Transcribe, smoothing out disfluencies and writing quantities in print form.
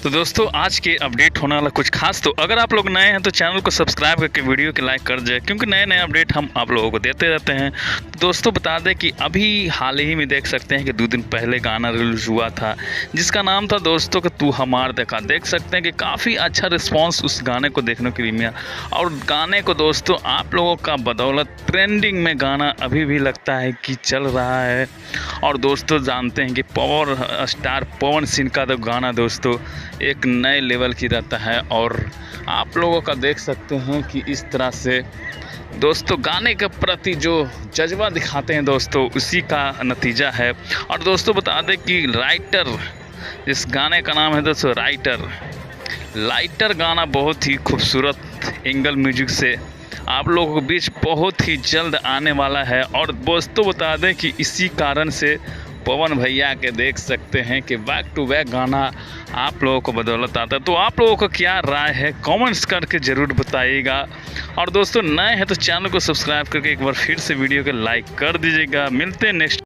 तो दोस्तों आज के अपडेट होने वाला कुछ खास। तो अगर आप लोग नए हैं तो चैनल को सब्सक्राइब करके वीडियो के लाइक कर जाए, क्योंकि नए नए अपडेट हम आप लोगों को देते रहते हैं। तो दोस्तों बता दें कि अभी हाल ही में देख सकते हैं कि 2 दिन पहले गाना रिलीज हुआ था जिसका नाम था दोस्तों कि तू हमार देखा। देख सकते हैं कि काफ़ी अच्छा रिस्पॉन्स उस गाने को देखने के लिए मिला, और गाने को दोस्तों आप लोगों का बदौलत ट्रेंडिंग में गाना अभी भी लगता है कि चल रहा है। और दोस्तों जानते हैं कि पावर स्टार पवन सिंह का तो गाना दोस्तों एक नए लेवल की रहता है, और आप लोगों का देख सकते हैं कि इस तरह से दोस्तों गाने के प्रति जो जज्बा दिखाते हैं दोस्तों उसी का नतीजा है। और दोस्तों बता दें कि राइटर, इस गाने का नाम है दोस्तों लाइटर गाना बहुत ही खूबसूरत एंगल म्यूजिक से आप लोगों के बीच बहुत ही जल्द आने वाला है। और दोस्तों बता दें कि इसी कारण से पवन भैया के देख सकते हैं कि बैक टू बैक गाना आप लोगों को बदौलत आता है। तो आप लोगों को क्या राय है कमेंट्स करके ज़रूर बताइएगा। और दोस्तों नए हैं तो चैनल को सब्सक्राइब करके एक बार फिर से वीडियो को लाइक कर दीजिएगा। मिलते हैं नेक्स्ट